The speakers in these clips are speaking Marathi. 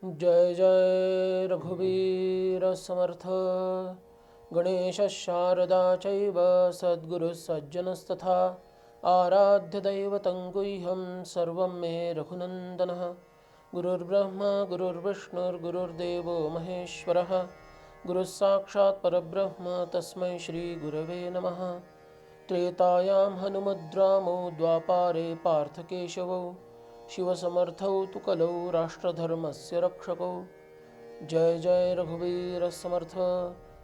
जय जय रघुवीर समर्थ। गणेश शारदा चैव सद्गुरुः सज्जनस्तथा आराध्य दैवतं गुह्यं सर्वं मे रघुनन्दनः। गुरुर्ब्रह्मा गुरुर्विष्णुर्गुरुर्देवो महेश्वरः गुरुः साक्षात् परब्रह्म तस्मै श्रीगुरवे नमः। त्रेतायां हनुमद्रामो द्वापारे पार्थकेशवौ शिवसमर्थौ तु कलौ राष्ट्रधर्मस्य रक्षकौ। जय जय रघुवीर समर्थ।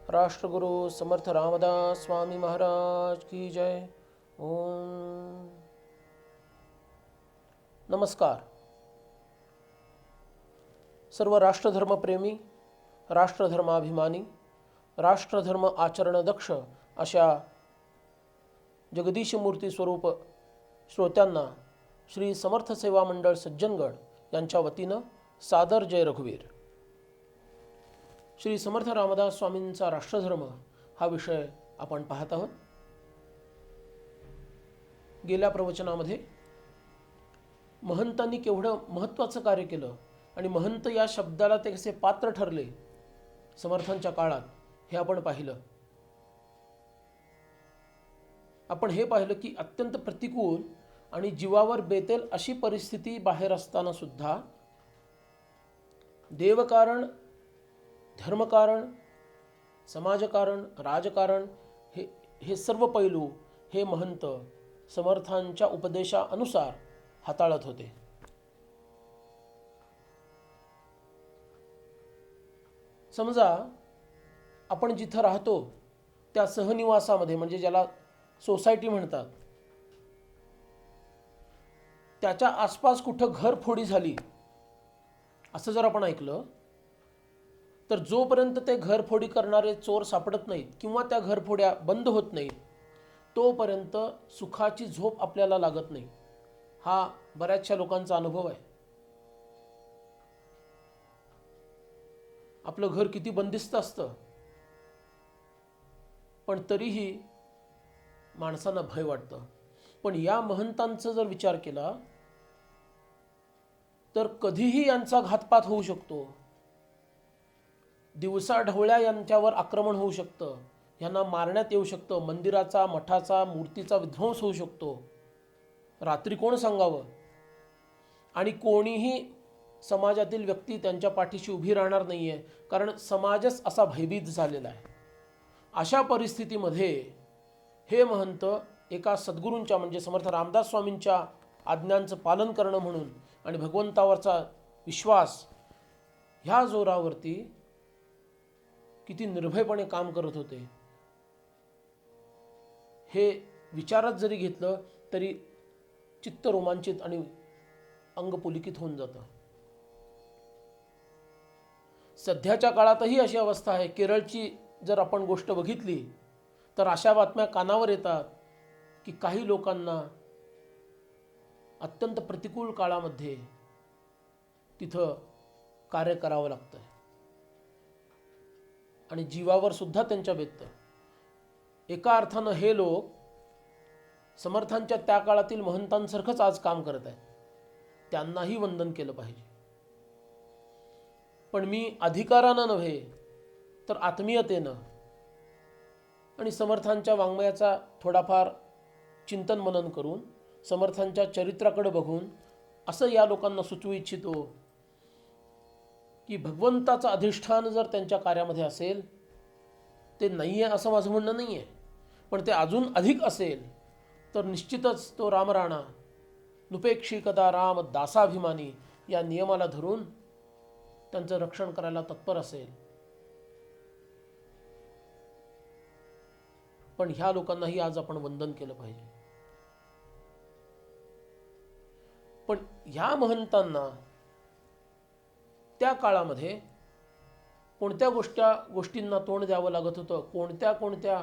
राष्ट्रगुरु समर्थ रामदास स्वामी महाराज की जय। ओम नमस्कार। सर्व राष्ट्रधर्मप्रेमी, राष्ट्रधर्माभिमानी, राष्ट्रधर्म आचरणदक्ष अशा जगदीश मूर्ती स्वरूप श्रोत्यांना श्री समर्थ सेवा मंडळ सज्जनगड यांच्या वतीनं सादर जय रघुवीर। श्री समर्थ रामदास स्वामींचा राष्ट्रधर्म हा विषय आपण पाहत आहोत। गेल्या प्रवचनामध्ये महंतांनी केवढं महत्त्वाचं कार्य केलं आणि महंत या शब्दाला ते कसे पात्र ठरले समर्थांच्या काळात हे आपण पाहिलं। आपण हे पाहिलं की अत्यंत प्रतिकूल आणि जीवावर बेतेल अशी परिस्थिती बाहेर असताना सुद्धा देवकारण, धर्मकारण, समाजकारण, राजकारण हे सर्व पैलू हे महंत समर्थांच्या उपदेशानुसार हाताळत होते। समजा आपण जिथं राहतो त्या सहनिवासामध्ये, म्हणजे ज्याला सोसायटी म्हणतात, त्याच्या आसपास कुठं घरफोडी झाली असं जर आपण ऐकलं तर जोपर्यंत ते घरफोडी करणारे चोर सापडत नाहीत किंवा त्या घरफोड्या बंद होत नाहीत तोपर्यंत सुखाची झोप आपल्याला लागत नाही। हा बऱ्याचशा लोकांचा अनुभव आहे। आपलं घर किती बंदिस्त असतं पण तरीही माणसांना भय वाटतं। पण या महंतांचा जर विचार केला तर कधीही यांचा घातपात होऊ शकतो। दिवसा ढवळ्या यांच्यावर आक्रमण होऊ शकतं, यांना मारण्यात येऊ शकतं, मंदिराचा, मठाचा, मूर्तीचा विध्वंस होऊ शकतो। रात्री कोण सांगावं? आणि कोणीही समाजातील व्यक्ती त्यांच्या पाठीशी उभी राहणार नाहीये, कारण समाजच असा भयभीत झालेला आहे। अशा परिस्थितीमध्ये हे महंत एका सद्गुरूंच्या म्हणजे समर्थ रामदास स्वामींच्या आज्ञांचं पालन करणं म्हणून आणि भगवंतावरचा विश्वास ह्या जोरावरती किती निर्भयपणे काम करत होते हे विचारात जरी घेतलं तरी चित्त रोमांचित आणि अंग पुलकित होऊन जातं। सध्याच्या काळातही अशी अवस्था आहे। केरळची जर आपण गोष्ट बघितली तर अशा बातम्या कानावर येतात की काही लोकांना अत्यंत प्रतिकूल काळामध्ये तिथं कार्य करावं लागतं आणि जीवावर सुद्धा त्यांच्या बेततं। एका अर्थानं हे लोक समर्थांच्या त्या काळातील महंतांसारखंच आज काम करत आहेत। त्यांनाही वंदन केलं पाहिजे। पण मी अधिकारानं नव्हे तर आत्मीयतेनं आणि समर्थांच्या वाङ्मयाचा थोडाफार चिंतन मनन करून समर्थांच्या चरित्राकडे बघून असं या लोकांना सुचवू इच्छितो की भगवंताचं अधिष्ठान जर त्यांच्या कार्यामध्ये असेल, ते नाही आहे असं माझं म्हणणं नाही आहे, पण ते अजून अधिक असेल तर निश्चितच तो रामराणा नुपेक्षी कदा राम दासाभिमानी या नियमाला धरून त्यांचं रक्षण करायला तत्पर असेल। पण ह्या लोकांनाही आज आपण वंदन केलं पाहिजे। पण ह्या महंतांना त्या काळामध्ये कोणत्या गोष्टींना तोंड द्यावं लागत होतं, कोणत्या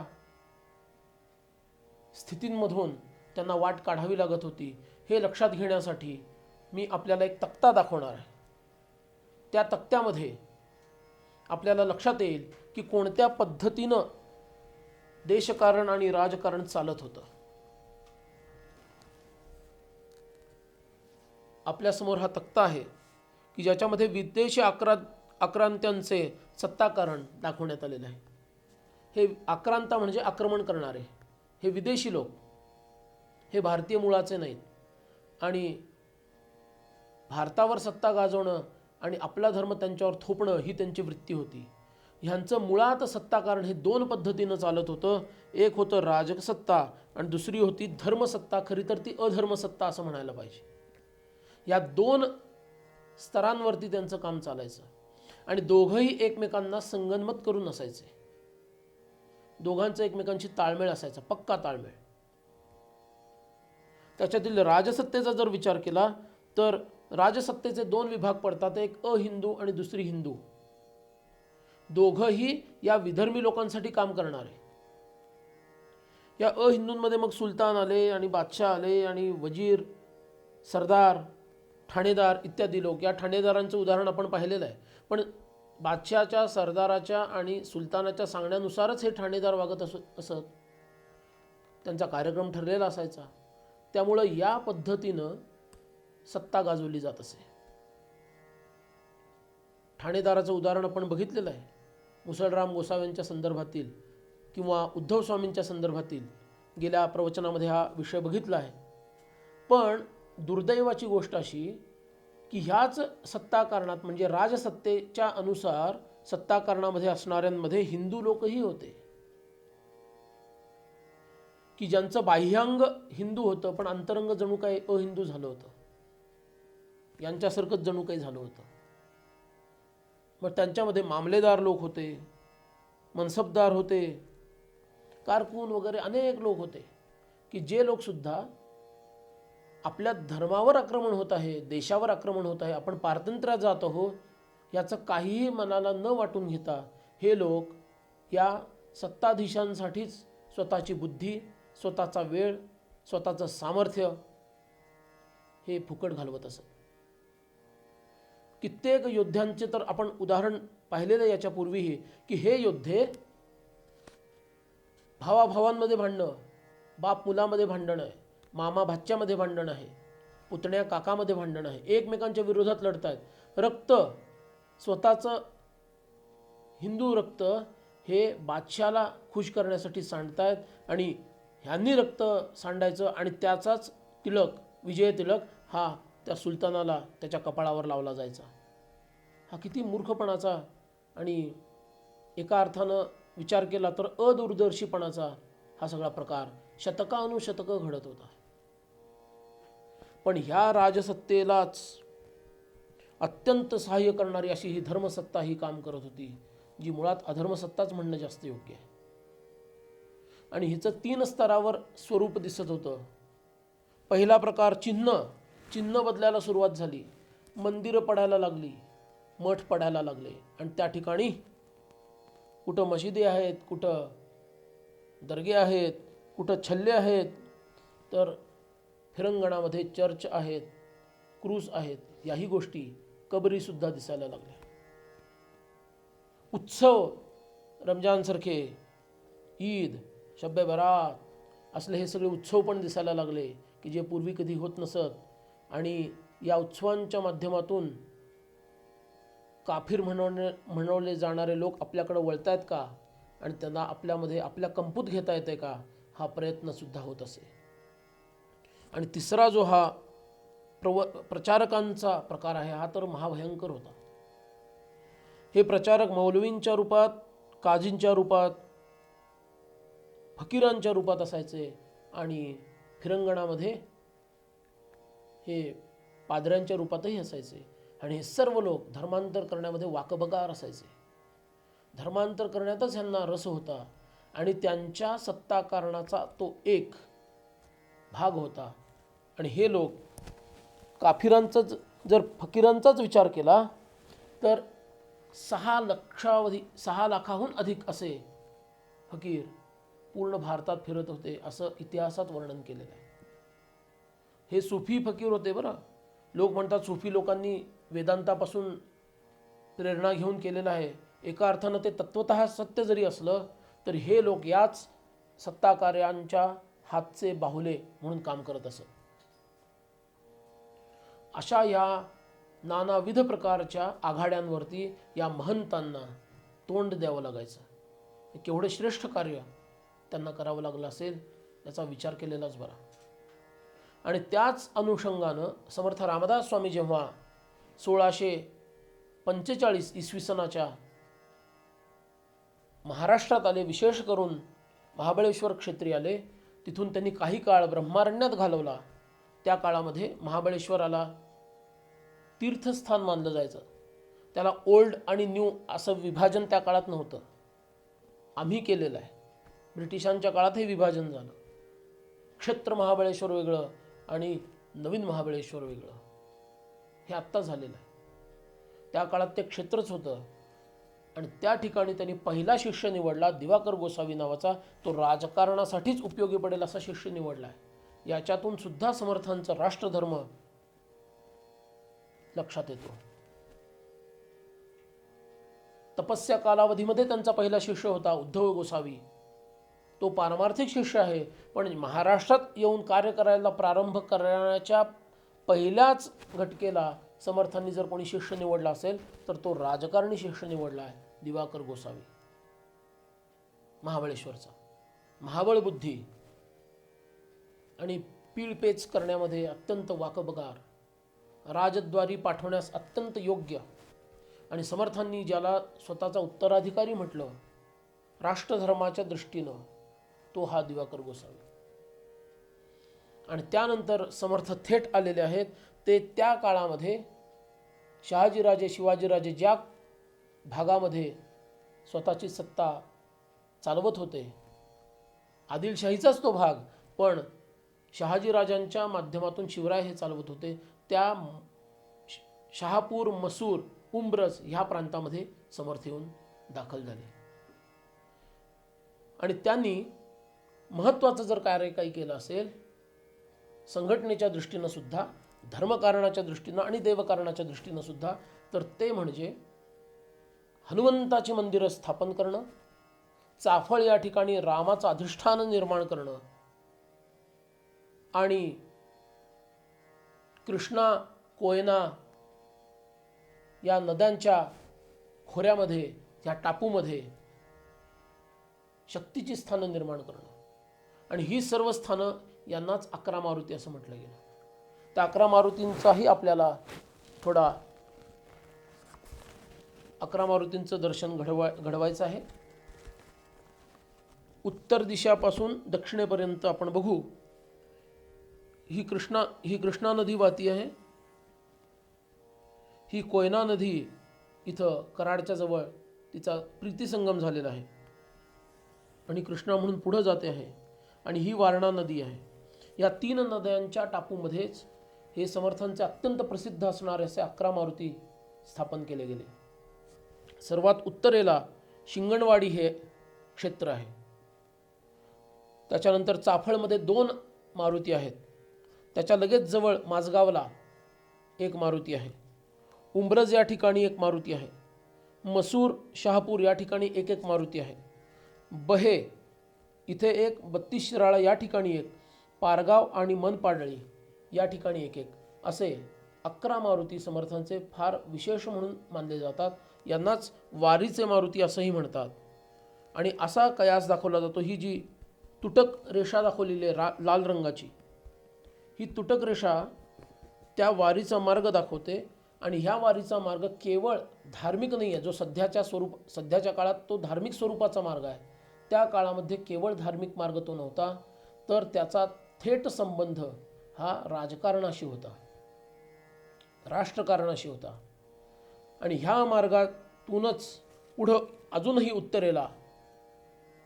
स्थितींमधून त्यांना वाट काढावी लागत होती हे लक्षात घेण्यासाठी मी आपल्याला एक तक्ता दाखवणार आहे। त्या तक्त्यामध्ये आपल्याला लक्षात येईल की कोणत्या पद्धतीनं देशकारण आणि राजकारण चालत होतं। आपल्यासमोर हा तक्ता आहे की ज्याच्यामध्ये विदेशी आक्रांत्यांचे सत्ताकारण दाखवण्यात आलेलं आहे. हे आक्रांता म्हणजे आक्रमण करणारे, हे विदेशी लोक, हे भारतीय मुळाचे नाहीत आणि भारतावर सत्ता गाजवणं आणि आपला धर्म त्यांच्यावर थोपणं ही त्यांची वृत्ती होती. ह्यांचं मुळात सत्ताकारण हे दोन पद्धतीनं चालत होतं. एक होतं राजसत्ता आणि दुसरी होती धर्मसत्ता. खरी तर ती अधर्मसत्ता असं म्हणायला पाहिजे. या दोन स्तरांवरती त्यांचं काम चालायचं आणि दोघंही एकमेकांना संगनमत करून असायचे. दोघांचा एकमेकांशी ताळमेळ असायचा, पक्का ताळमेळ. त्याच्यातील राजसत्तेचा जर विचार केला तर राजसत्तेचे दोन विभाग पडतात, एक अहिंदू आणि दुसरी हिंदू. दोघंही या विधर्मी लोकांसाठी काम करणारे. या अहिंदूंमध्ये मग सुलतान आले आणि बादशाह आले आणि वजीर, सरदार, ठाणेदार इत्यादी लोक. या ठाणेदारांचं उदाहरण आपण पाहिलेलं आहे. पण बादशहाच्या, सरदाराच्या आणि सुलतानाच्या सांगण्यानुसारच हे ठाणेदार वागत असत. त्यांचा कार्यक्रम ठरलेला असायचा. त्यामुळं या पद्धतीनं सत्ता गाजवली जात असे. ठाणेदाराचं उदाहरण आपण बघितलेलं आहे. मुसळराम गोसाव्यांच्या संदर्भातील किंवा उद्धव स्वामींच्या संदर्भातील गेल्या प्रवचनामध्ये हा विषय बघितला आहे. पण दुर्दैवाची गोष्ट अशी की ह्याच सत्ताकारणात म्हणजे राजसत्तेच्या अनुसार सत्ताकारणामध्ये असणाऱ्यांमध्ये हिंदू लोकही होते की ज्यांचं बाह्यांग हिंदू होतं पण अंतरंग जणू काही अहिंदू झालं होतं. यांच्यासारखंच जणू काही झालं होतं. मग त्यांच्यामध्ये मामलेदार लोक होते, मनसबदार होते, कारकून वगैरे अनेक लोक होते की जे लोकसुद्धा आपल्या धर्मावर आक्रमण होत आहे, देशावर आक्रमण होत आहे, आपण पारतंत्र्यात जात आहोत याचं काहीही मनाला न वाटून घेता हे लोक या सत्ताधीशांसाठीच स्वतःची बुद्धी, स्वतःचा वेळ, स्वतःचं सामर्थ्य हे फुकट घालवत असत. कित्येक योद्ध्यांचे तर आपण उदाहरण पाहिलेलं याच्यापूर्वीही की हे योद्धे भावाभावांमध्ये भांडणं, बाप मुलामध्ये भांडण आहे, मामा भाच्यामध्ये भांडण आहे, पुतण्या काकामध्ये भांडण आहे, एकमेकांच्या विरोधात लढत आहेत. रक्त, स्वतःचं हिंदू रक्त हे बादशाला खुश करण्यासाठी सांडतायत आणि ह्यांनी रक्त सांडायचं आणि त्याचाच तिलक, विजय तिलक हा त्या सुलतानाला त्याच्या कपाळावर लावला जायचा. हा किती मूर्खपणाचा आणि एका अर्थानं विचार केला तर अदूरदर्शीपणाचा हा सगळा प्रकार शतकानुशतकं घडत होता. पण ह्या राजसत्तेलाच अत्यंत सहाय्य करणारी अशी ही धर्मसत्ता ही काम करत होती, जी मुळात अधर्मसत्ताच म्हणणं जास्त योग्य आहे. आणि हिचं 3 स्तरावर स्वरूप दिसत होतं. पहिला प्रकार चिन्ह बदलायला सुरुवात झाली. मंदिरं पडायला लागली, मठ पडायला लागले आणि त्या ठिकाणी कुठं मशिदी आहेत, कुठं दर्गे आहेत, कुठं छल्ले आहेत, तर फिरंगणामध्ये चर्च आहेत, क्रूस आहेत. याही गोष्टी, कबरीसुद्धा दिसायला लागल्या. उत्सव, रमजानसारखे, ईद, शब्बे बरात असले हे सगळे उत्सव पण दिसायला लागले की जे पूर्वी कधी होत नसत. आणि या उत्सवांच्या माध्यमातून काफिर म्हणवले जाणारे लोक आपल्याकडे वळत आहेत का आणि त्यांना आपल्यामध्ये आपल्या कंपूत घेता येते का हा प्रयत्नसुद्धा होत असे. आणि तिसरा जो हा प्रचारकांचा प्रकार आहे हा तर महाभयंकर होता. हे प्रचारक मौलवींच्या रूपात, काझींच्या रूपात, फकीरांच्या रूपात असायचे आणि फिरंगणामध्ये हे पादऱ्यांच्या रूपातही असायचे. आणि हे सर्व लोक धर्मांतर करण्यामध्ये वाकबगार असायचे. धर्मांतर करण्यातच ह्यांना रस होता आणि त्यांच्या सत्ताकारणाचा तो एक भाग होता. आणि हे लोक काफिरांचाच जर फकीरांचाच विचार केला तर 6 लाखाहून अधिक असे फकीर पूर्ण भारतात फिरत होते असं इतिहासात वर्णन केलेलं आहे. हे सुफी फकीर होते बरं. लोक म्हणतात सुफी लोकांनी वेदांतापासून प्रेरणा घेऊन केलेलं आहे. एका अर्थानं ते तत्वतः सत्य जरी असलं तरी हे लोक याच सत्ताकार्यांच्या हातचे बाहुले म्हणून काम करत असत. अशा या नानाविध प्रकारच्या आघाड्यांवरती या महंतांना तोंड द्यावं लागायचं. केवढे श्रेष्ठ कार्य त्यांना करावं लागलं असेल याचा विचार केलेलाच बरा. आणि त्याच अनुषंगानं समर्थ रामदास स्वामी जेव्हा 1645 इसवी सनाच्या महाराष्ट्रात आले, विशेष करून महाबळेश्वर क्षेत्री आले, तिथून त्यांनी काही काळ ब्रह्मारण्यात घालवला. त्या काळामध्ये महाबळेश्वराला तीर्थस्थान मानलं जायचं. त्याला ओल्ड आणि न्यू असं विभाजन त्या काळात नव्हतं, आम्ही केलेलं आहे. ब्रिटिशांच्या काळात हे विभाजन झालं. क्षेत्र महाबळेश्वर वेगळं आणि नवीन महाबळेश्वर वेगळं, हे आत्ता झालेलं आहे. त्या काळात ते क्षेत्रच होतं. आणि त्या ठिकाणी त्यांनी पहिला शिष्य निवडला, दिवाकर गोसावी नावाचा. तो राजकारणासाठीच उपयोगी पडेल असा शिष्य निवडला आहे. याच्यातून सुद्धा समर्थांचा राष्ट्रधर्म लक्षात येतो. तपस्या कालावधीमध्ये त्यांचा पहिला शिष्य होता उद्धव गोसावी. तो पारमार्थिक शिष्य आहे, पण महाराष्ट्रात येऊन कार्य करायला प्रारंभ करण्याच्या पहिल्याच घटकेला समर्थांनी जर कोणी शिष्य निवडला असेल तर तो राजकारणी शिष्य निवडला आहे, दिवाकर गोसावी. महाबळेश्वरचा महाबळ बुद्धी आणि पीळपेच करण्यामध्ये अत्यंत वाकबगार, राजद्वारी पाठवण्यास अत्यंत योग्य, आणि समर्थांनी ज्याला स्वतःचा उत्तराधिकारी म्हटलं राष्ट्रधर्माच्या दृष्टीनं, तो हा दिवाकर गोसावी. आणि त्यानंतर समर्थ थेट आलेले आहेत ते त्या काळामध्ये शहाजीराजे शिवाजीराजे ज्या भागामध्ये स्वतःची सत्ता चालवत होते, आदिलशाहीचाच तो भाग, पण शहाजीराजांच्या माध्यमातून शिवराय हे चालवत होते, त्या शहापूर, मसूर, उंब्रज ह्या प्रांतामध्ये समर्थ येऊन दाखल झाले. आणि त्यांनी महत्त्वाचं जर कार्य काही केलं असेल संघटनेच्या दृष्टीनं सुद्धा, धर्मकारणाच्या दृष्टीनं आणि देवकारणाच्या दृष्टीनं सुद्धा, तर ते म्हणजे हनुमंताची मंदिरं स्थापन करणं, चाफळ या ठिकाणी रामाचं अधिष्ठान निर्माण करणं, आणि कृष्णा, कोयना या नद्यांच्या खोऱ्यामध्ये, या टापूमध्ये शक्तीची स्थानं निर्माण करणं. आणि ही सर्व स्थानं यांनाच 11 मारुती असं म्हटलं गेलं. त्या 11 मारुतींचाही आपल्याला थोडा 11 मारुतींचं दर्शन घडवायचं आहे. उत्तर दिशापासून दक्षिणेपर्यंत आपण बघू. ही कृष्णा नदी वाहती आहे. ही कोयना नदी इथं कराडच्या जवळ तिचा प्रीतिसंगम झालेला आहे आणि कृष्णा म्हणून पुढे जाते आहे. आणि ही वारणा नदी आहे. या 3 नद्यांच्या टापूमध्येच हे समर्थांचे अत्यंत प्रसिद्ध असणारे असे 11 मारुती स्थापन केले गेले. सर्वात उत्तरेला शिंगणवाडी हे क्षेत्र आहे. त्याच्यानंतर चाफळमध्ये 2 मारुती आहेत. त्याच्या लगेच जवळ माझगावला 1 मारुती आहे. उंब्रज या ठिकाणी 1 मारुती आहे. मसूर, शहापूर या ठिकाणी 1 मारुती आहे. बहे इथे 1, 32 शिराळा या ठिकाणी 1, पारगाव आणि मनपाडळी या ठिकाणी 1 असे 11 मारुती समर्थांचे फार विशेष म्हणून मानले जातात. यांनाच वारीचे मारुती असंही म्हणतात. आणि असा कयास दाखवला जातो. ही जी तुटक रेषा दाखवलेली आहे लाल रंगाची, ही तुटक रेषा त्या वारीचा मार्ग दाखवते. आणि ह्या वारीचा मार्ग केवळ धार्मिक नाही आहे, जो सध्याच्या काळात तो धार्मिक स्वरूपाचा मार्ग आहे. त्या काळामध्ये केवळ धार्मिक मार्ग तो नव्हता, तर त्याचा थेट संबंध हा राजकारणाशी होता, राष्ट्रकारणाशी होता. आणि ह्या मार्गातूनच पुढं अजूनही उत्तरेला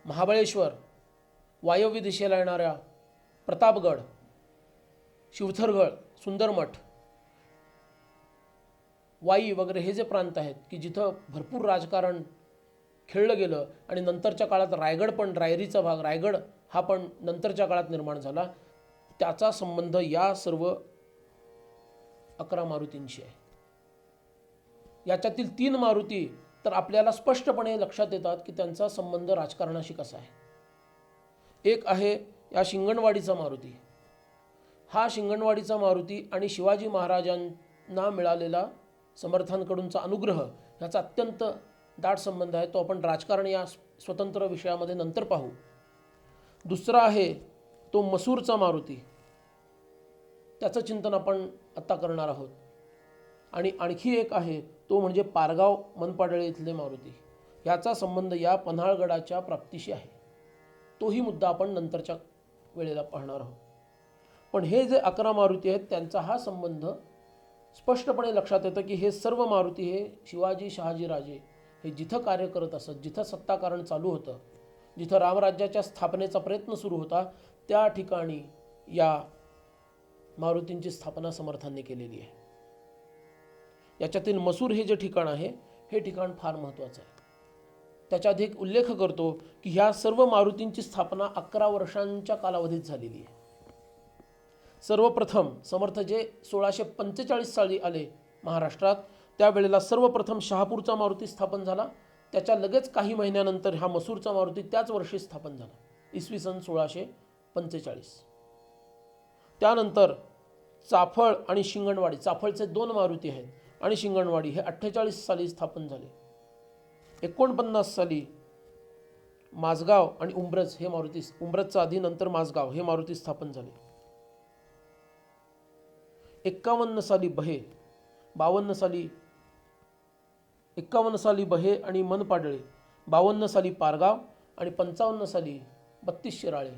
महाबळेश्वर, वायव्य दिशेला येणाऱ्या प्रतापगड, शिवथरगड, सुंदरमठ, वाई वगैरे हे जे प्रांत आहेत की जिथं भरपूर राजकारण खेळलं गेलं. आणि नंतरच्या काळात रायगड पण, रायरीचा भाग रायगड हा पण नंतरच्या काळात निर्माण झाला. त्याचा संबंध या सर्व 11 मारुतींशी आहे. याच्यातील 3 मारुती तर आपल्याला स्पष्टपणे लक्षात येतात की त्यांचा संबंध राजकारणाशी कसा आहे. एक आहे या शिंगणवाडीचा मारुती. हा शिंगणवाडीचा मारुती आणि शिवाजी महाराजांना मिळालेला समर्थांकडूनचा अनुग्रह ह्याचा अत्यंत दाट संबंध आहे. तो आपण राजकारण या स्वतंत्र विषयामध्ये नंतर पाहू. दुसरा आहे तो मसूरचा मारुती, त्याचं चिंतन आपण आत्ता करणार आहोत. आणि आणखी एक आहे तो म्हणजे पारगाव मनपाडळे इथले मारुती. याचा संबंध या पन्हाळगडाच्या प्राप्तीशी आहे. तोही मुद्दा आपण नंतरच्या वेळेला पाहणार आहोत. पण हे जे 11 मारुती आहेत त्यांचा हा संबंध स्पष्टपणे लक्षात येतं की हे सर्व मारुती हे शिवाजी शहाजीराजे हे जिथं कार्य करत असत, जिथं सत्ताकारण चालू होतं, जिथं रामराज्याच्या स्थापनेचा प्रयत्न सुरू होता, त्या ठिकाणी या मारुतींची स्थापना समर्थांनी केलेली आहे. याच्यातील मसूर हे जे ठिकाण आहे हे ठिकाण फार महत्त्वाचं आहे. त्याच्यात एक उल्लेख करतो की ह्या सर्व मारुतींची स्थापना 11 वर्षांच्या कालावधीत झालेली आहे. सर्वप्रथम समर्थ जे 1645 साली आले महाराष्ट्रात, त्यावेळेला सर्वप्रथम शहापूरचा मारुती स्थापन झाला. त्याच्या लगेच काही महिन्यानंतर हा मसूरचा मारुती त्याच वर्षी स्थापन झाला, इसवी सन 1645. त्यानंतर चाफळ आणि शिंगणवाडी, चाफळचे 2 मारुती आहेत, आणि शिंगणवाडी हे 48 साली स्थापन झाले. 49 साली माझगाव आणि उंब्रज हे मारुती, उंब्रजचा आधी नंतर माझगाव हे मारुती स्थापन झाले. 51 साली बहे, 51 साली बहे आणि मनपाडळे, 52 साली पारगाव आणि 55 साली 32 शिराळे,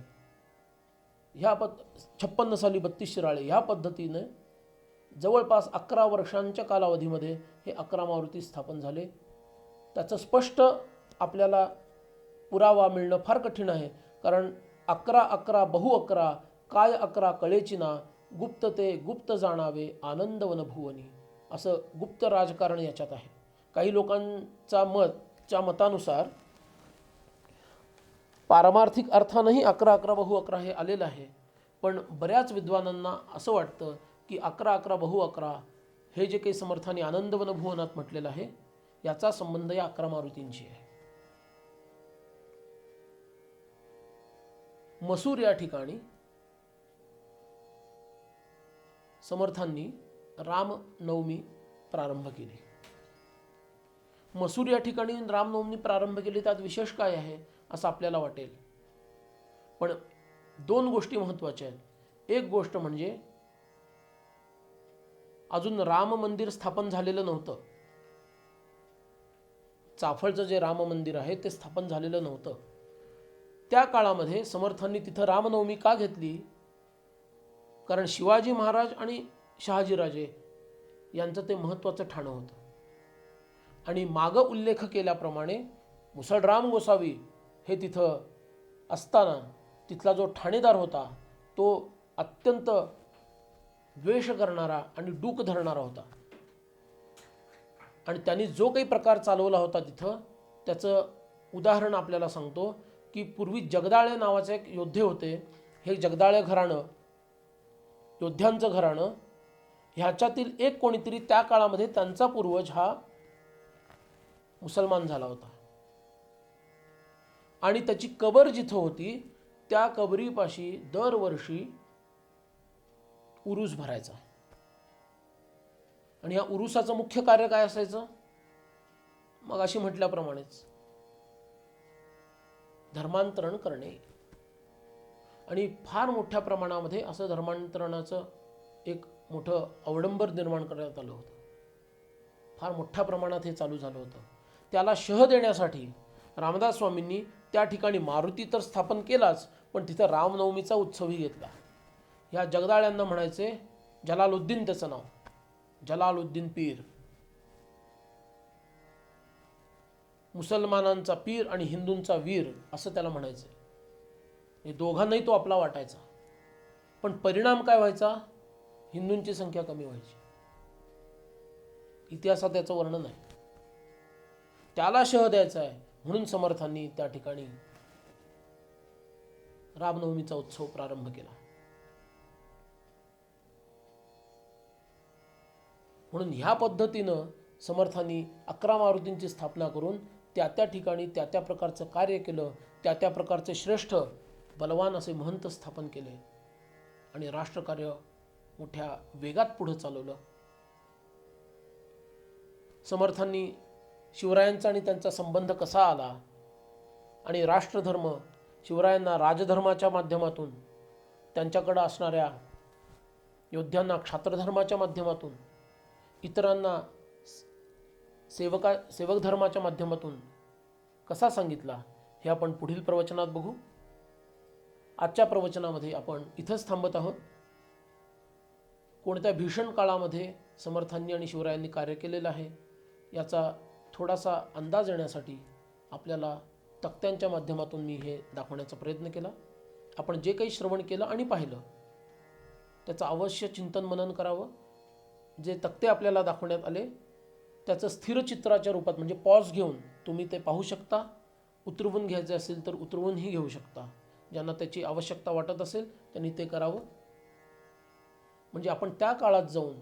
56 साली 32 शिराळे. ह्या पद्धतीने जवळपास 11 वर्षांच्या कालावधीमध्ये हे 11 मारुती स्थापन झाले. त्याचं स्पष्ट आपल्याला पुरावा मिळणं फार कठीण आहे, कारण 11 बहु 11 काय 11 कळेची ना, गुप्त ते गुप्त जाणावे आनंद वनभुवनी, असं गुप्त राजकारण याच्यात आहे. काही लोकांच्या मतानुसार पारमार्थिक अर्थानंही 11 बहु 11 हे आलेलं आहे, पण बऱ्याच विद्वानांना असं वाटतं की 11 बहु 11 हे जे काही समर्थांनी आनंद वनभुवनात म्हटलेलं आहे याचा संबंध या 11 मारुतींशी आहे. मसूर या ठिकाणी समर्थांनी रामनवमी प्रारंभ केली. मसूर या ठिकाणी रामनवमी प्रारंभ केली, त्यात विशेष काय आहे असं आपल्याला वाटेल. पण 2 गोष्टी महत्त्वाच्या आहेत. एक गोष्ट म्हणजे अजून राम मंदिर स्थापन झालेलं नव्हतं. चाफळचं जे राम मंदिर आहे ते स्थापन झालेलं नव्हतं. त्या काळामध्ये समर्थांनी तिथं रामनवमी का घेतली? कारण शिवाजी महाराज आणि शहाजीराजे यांचं ते महत्त्वाचं ठाणं होतं. आणि मागं उल्लेख केल्याप्रमाणे मुसळराम गोसावी हे तिथं असताना तिथला जो ठाणेदार होता तो अत्यंत द्वेष करणारा आणि डूक धरणारा होता. आणि त्यांनी जो काही प्रकार चालवला होता तिथं त्याचं उदाहरण आपल्याला सांगतो की पूर्वी जगदाळे नावाचे एक योद्धे होते. हे जगदाळे घराणं, योद्ध्यांचं घराणं, ह्याच्यातील एक कोणीतरी त्या काळामध्ये त्यांचा पूर्वज हा मुसलमान झाला होता. आणि त्याची कबर जिथं होती त्या कबरीपाशी दरवर्षी उरूस भरायचा. आणि या उरुसाचं मुख्य कार्य काय असायचं? मग अशी म्हटल्याप्रमाणेच धर्मांतरण करणे. आणि फार मोठ्या प्रमाणामध्ये असं धर्मांतरणाचं एक मोठं अवडंबर निर्माण करण्यात आलं होतं. फार मोठ्या प्रमाणात हे चालू झालं होतं. त्याला शह देण्यासाठी रामदास स्वामींनी त्या ठिकाणी मारुती तर स्थापन केलाच, पण तिथं रामनवमीचा उत्सवही घेतला. ह्या जगदाळ्यांना म्हणायचे जलालुद्दीन, त्याचं नाव जलालुद्दीन पीर. मुसलमानांचा पीर आणि हिंदूंचा वीर असं त्याला म्हणायचं. हे दोघांनाही तो आपला वाटायचा. पण परिणाम काय व्हायचा? हिंदूंची संख्या कमी व्हायची. इतिहासात त्याचं वर्णन आहे. त्याला शह द्यायचा आहे म्हणून समर्थांनी त्या ठिकाणी रामनवमीचा उत्सव प्रारंभ केला. म्हणून ह्या पद्धतीनं समर्थांनी 11 मारुतींची स्थापना करून त्या त्या ठिकाणी त्या त्या प्रकारचं कार्य केलं. त्या त्या प्रकारचे श्रेष्ठ बलवान असे महंत स्थापन केले आणि राष्ट्रकार्य मोठ्या वेगात पुढे चालवलं. समर्थांनी शिवरायांचा आणि त्यांचा संबंध कसा आला आणि राष्ट्रधर्म शिवरायांना राजधर्माच्या माध्यमातून, त्यांच्याकडं असणाऱ्या योद्ध्यांना क्षात्रधर्माच्या माध्यमातून, इतरांना सेवक धर्माच्या माध्यमातून कसा सांगितला हे आपण पुढील प्रवचनात बघू. आजच्या प्रवचनामध्ये आपण इथंच थांबत आहोत. कोणत्या भीषण काळामध्ये समर्थांनी आणि शिवरायांनी कार्य केलेलं आहे याचा थोडासा अंदाज येण्यासाठी आपल्याला तक्त्यांच्या माध्यमातून मी हे दाखवण्याचा प्रयत्न केला. आपण जे काही श्रवण केलं आणि पाहिलं त्याचं अवश्य चिंतन मनन करावं. जे तक्ते आपल्याला दाखवण्यात आले त्याचं स्थिर चित्राच्या रूपात म्हणजे पॉज घेऊन तुम्ही ते पाहू शकता. उतरवून घ्यायचे असेल तर उतरवूनही घेऊ शकता. ज्यांना त्याची आवश्यकता वाटत असेल त्यांनी ते करावं. म्हणजे आपण त्या काळात जाऊन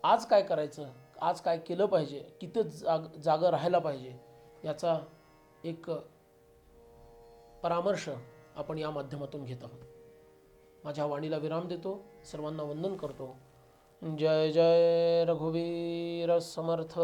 आज काय करायचं, आज काय केलं पाहिजे, किती जागं राहायला पाहिजे याचा एक परामर्श आपण या माध्यमातून घेत आहोत. माझ्या वाणीला विराम देतो. सर्वांना वंदन करतो. जय जय रघुवीर समर्थ.